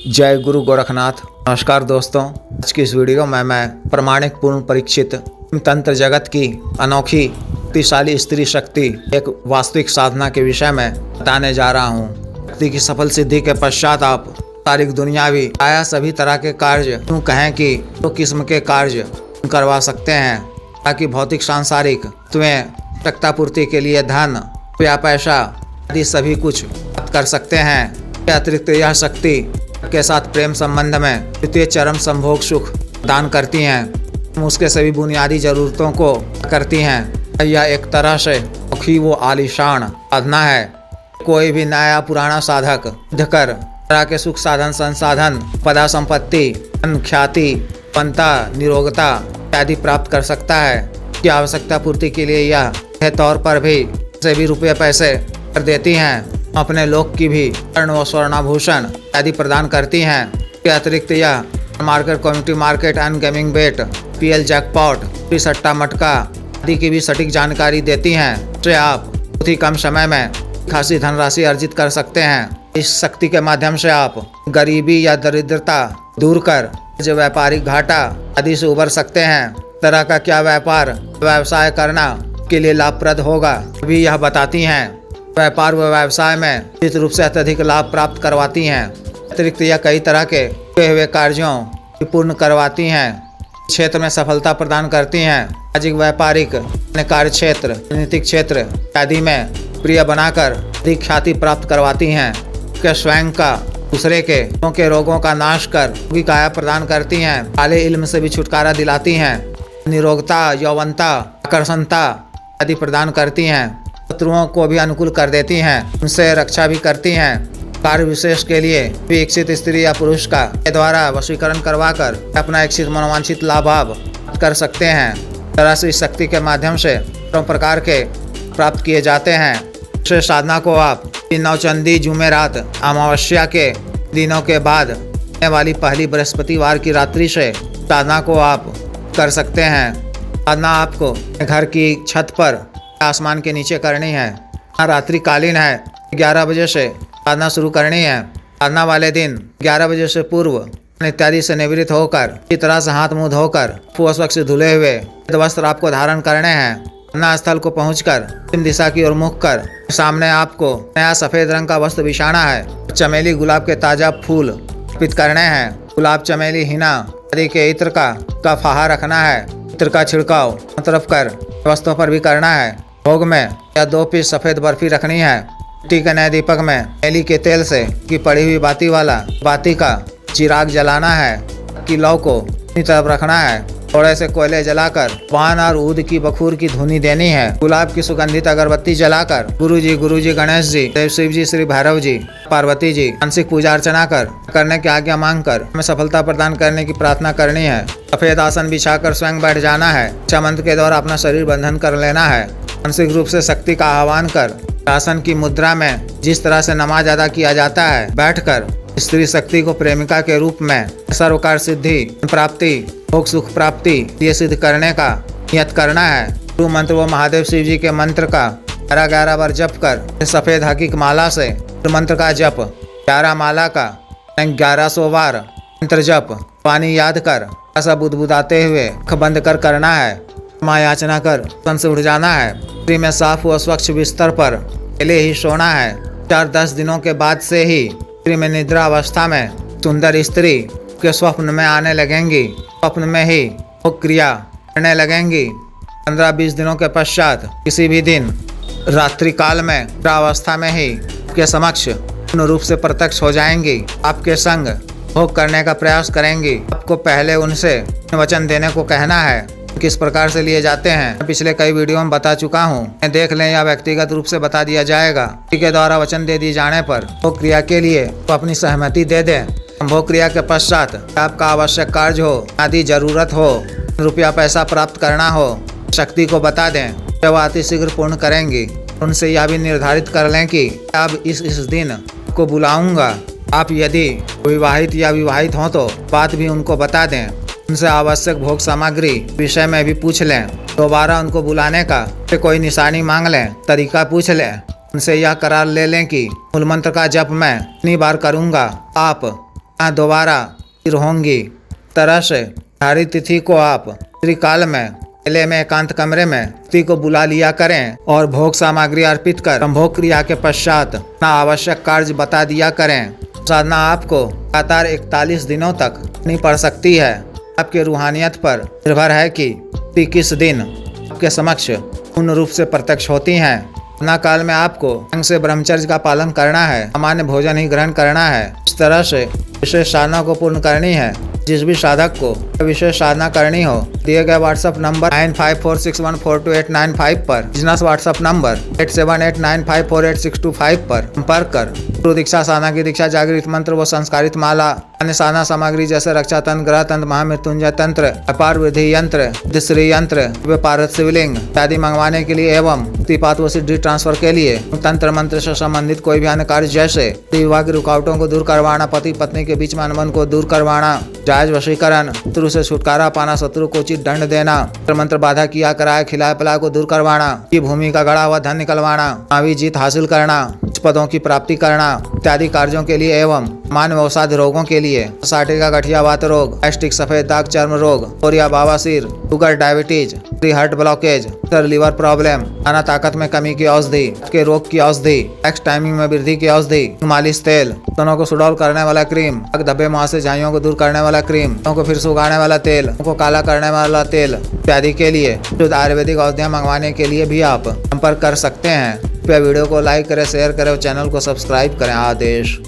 जय गुरु गोरखनाथ। नमस्कार दोस्तों, आज की इस वीडियो में मैं प्रमाणिक पूर्ण परीक्षित तंत्र जगत की अनोखी शक्तिशाली स्त्री शक्ति एक वास्तविक साधना के विषय में बताने जा रहा हूँ। शक्ति की सफल सिद्धि के पश्चात आप तारीख दुनियावी आया सभी तरह के कार्य यूँ कहें कि दो किस्म के कार्य करवा सकते हैं, ताकि भौतिक सांसारिक तुम्हें आवश्यकता पूर्ति के लिए धन या पैसा आदि सभी कुछ प्राप्त कर सकते हैं। अतिरिक्त यह शक्ति के साथ प्रेम संबंध में द्वितीय चरम संभोग सुख दान करती हैं, उसके सभी बुनियादी जरूरतों को करती हैं। यह एक तरह से अनोखी वो आलीशान साधना है। कोई भी नया पुराना साधक कर तरह के सुख साधन संसाधन पदा संपत्ति धन ख्याति पंता निरोगता आदि प्राप्त कर सकता है। की आवश्यकता पूर्ति के लिए यह तौर पर भी से भी रुपये पैसे कर देती हैं। अपने लोक की भी स्वर्ण व स्वर्णाभूषण आदि प्रदान करती हैं। के अतिरिक्त यह market community market and gaming bet पीएल जैकपॉट सट्टा मटका आदि की भी सटीक जानकारी देती हैं, जो आप बहुत ही कम समय में खासी धनराशि अर्जित कर सकते हैं। इस शक्ति के माध्यम से आप गरीबी या दरिद्रता दूर कर जो व्यापारिक घाटा आदि से उबर सकते हैं। तरह का क्या व्यापार व्यवसाय करना के लिए लाभप्रद होगा भी यह बताती हैं। व्यापार व व्यवसाय में निश्चित रूप से अत्यधिक लाभ प्राप्त करवाती हैं। अतिरिक्त यह कई तरह के हुए कार्यों पूर्ण करवाती हैं, क्षेत्र में सफलता प्रदान करती हैं। सामाजिक व्यापारिक कार्य क्षेत्र राजनीतिक क्षेत्र आदि में प्रिय बनाकर अधिक ख्याति प्राप्त करवाती हैं। के स्वयं का दूसरे के रोगों का नाश कर की काया प्रदान करती हैं। काले इल्म से भी छुटकारा दिलाती हैं। निरोगता यौवनता आकर्षणता आदि प्रदान करती हैं। शत्रुओं को भी अनुकूल कर देती हैं, उनसे रक्षा भी करती हैं। कार्य विशेष के लिए भी इच्छित स्त्री या पुरुष का के द्वारा वशीकरण करवाकर अपना इच्छित मनोवांछित लाभ कर सकते हैं। तरह से इस शक्ति के माध्यम से प्रकार के प्राप्त किए जाते हैं। इस साधना को आप नवचंदी जुमेरात अमावस्या के दिनों के बाद आने वाली पहली बृहस्पतिवार की रात्रि से साधना को आप कर सकते हैं। साधना आपको घर की छत पर आसमान के नीचे करनी है। रात्रिकालीन है, 11 बजे से साधना शुरू करनी है। साधना वाले दिन 11 बजे से पूर्व इत्यादि से निवृत्त होकर इस तरह से हाथ मुंह धोकर स्वच्छ धुले हुए वस्त्र आपको धारण करने हैं। साधना स्थल को पहुंचकर पश्चिम दिशा की ओर मुख कर सामने आपको नया सफेद रंग का वस्त्र बिछाना है। चमेली गुलाब के ताजा फूल अर्पित करने हैं। गुलाब चमेली हिना आदि के इत्र का फाहा रखना है। इत्र का छिड़काव तरफ कर वस्तुओं पर भी करना है। भोग में या 2 पीस सफेद बर्फी रखनी है। मिट्टी के नए दीपक में एली के तेल से की पड़ी हुई बाती वाला बाती का चिराग जलाना है। की लौ को अपनी तरफ रखना है। थोड़े से कोयले जलाकर पान और ऊद की बखूर की धुनी देनी है। गुलाब की सुगंधित अगरबत्ती जलाकर गुरु जी गणेश जी देव शिव जी श्री भैरव जी पार्वती जी मानसिक पूजा अर्चना करने की आज्ञा मांगकर हमें सफलता प्रदान करने की प्रार्थना करनी है। सफेद आसन बिछाकर स्वयं बैठ जाना है। इच्छा मंत्र के द्वारा अपना शरीर बंधन कर लेना है। मानसिक रूप से शक्ति का आह्वान कर आसन की मुद्रा में जिस तरह से नमाज अदा किया जाता है बैठकर स्त्री शक्ति को प्रेमिका के रूप में सर्वकार सिद्धि प्राप्ति भोग सुख प्राप्ति ये सिद्ध करने का नियत करना है। गुरु मंत्र व महादेव शिव जी के मंत्र का 11 बार जप कर सफेद हकीक माला से मंत्र का जप 11 माला का 1100 बार मंत्र जप पानी याद कर ऐसा बुदबुदाते हुए आँख बंद कर करना है। माँ याचना कर तन से उठ जाना है। स्त्री में साफ व स्वच्छ बिस्तर पर अकेले ही सोना है। 4-10 दिनों के बाद से ही स्त्री में निद्रा अवस्था में सुंदर स्त्री के स्वप्न में आने लगेंगी। स्वप्न में ही वो क्रिया करने लगेंगी। 15-20 दिनों के पश्चात किसी भी दिन रात्रि काल में अवस्था में ही के समक्ष पूर्ण रूप से प्रत्यक्ष हो जाएंगी। आपके संग भोग करने का प्रयास करेंगी। आपको पहले उनसे वचन देने को कहना है। किस प्रकार से लिए जाते हैं पिछले कई वीडियो में बता चुका हूँ। देख लें या व्यक्तिगत रूप से बता दिया जाएगा। के द्वारा वचन दे दिए जाने पर भोग क्रिया के लिए तो अपनी सहमति दे दें। भोग क्रिया के पश्चात आपका आवश्यक कार्य हो आदि जरूरत हो रुपया पैसा प्राप्त करना हो शक्ति को बता दें, जब अति शीघ्र पूर्ण करेंगी। उनसे यह भी निर्धारित कर लें कि अब इस दिन को बुलाऊंगा। आप यदि विवाहित या विवाहित हों तो बात भी उनको बता दें। उनसे आवश्यक भोग सामग्री विषय में भी पूछ लें। दोबारा उनको बुलाने का कोई निशानी मांग लें, तरीका पूछ लें। उनसे यह करार ले लें कि मूल मंत्र का जप मैं इतनी बार करूंगा, आप यहाँ दोबारा फिर होंगी। तरह से निर्धारित तिथि को आप त्रिकाल में मेले में एकांत कमरे में तिथि को बुला लिया करें और भोग सामग्री अर्पित कर संभोग क्रिया के पश्चात अपना आवश्यक कार्य बता दिया करें। साधना आपको लगातार 41 दिनों तक नहीं पड़ सकती है। आपके रूहानियत पर निर्भर है कि तिथि किस दिन आपके समक्ष पूर्ण रूप से प्रत्यक्ष होती हैं। साधना काल में आपको ढंग से ब्रह्मचर्य का पालन करना है, सामान्य भोजन ही ग्रहण करना है। इस तरह से विशेष साधना को पूर्ण करनी है। जिस भी साधक को विशेष साधना करनी हो दिए गए व्हाट्सएप नंबर 9546142895 पर, बिजनेस व्हाट्सएप नंबर 8789548625 पर संपर्क कर गुरु दीक्षा साधना की दीक्षा, जागृत मंत्र व संस्कारित माला, अन्य साधना सामग्री जैसे रक्षा तंत्र, ग्रह तंत्र, महामृत्युंजय तंत्र, अपार विधि यंत्र, श्री यंत्र, पारद शिवलिंग इत्यादि मंगवाने के लिए एवं तिपात व सिद्धि ट्रांसफर के लिए तंत्र मंत्र से संबंधित कोई भी अन्य कार्य जैसे विवाह की रुकावटों को दूर करवाना, पति पत्नी के बीच में अनबन को दूर करवाना, जायज वशीकरण, शत्रु से छुटकारा पाना, शत्रु को उचित दंड देना, मंत्र बाधा किया कराए खिलाए पिलाए को दूर करवाना, की भूमि का गड़ा हुआ धन निकलवाना, मावी जीत हासिल करना, उच्च पदों की प्राप्ति करना इत्यादि कार्यों के लिए एवं मानव अवसाद रोगों के लिए साठे का गठिया वात रोग, गैस्ट्रिक सफेद दाग चर्म रोग, कोरिया बवासीर, sugar, diabetes, heart blockage, liver problem, खाना ताकत में कमी की औषधि, के रोग की औषधि, एक्स टाइमिंग में वृद्धि की औषधि, मालिश तेल, स्तनों को सुडौल करने वाला क्रीम, धब्बे मुहासे झाइयों को दूर करने वाला क्रीम, को फिर सुखाने वाला तेल, को काला करने वाला तेल इत्यादि के लिए शुद्ध आयुर्वेदिक औषधियाँ मंगवाने के लिए भी आप संपर्क कर सकते हैं। वीडियो को लाइक करें, शेयर करें और चैनल को सब्सक्राइब करें। आदेश।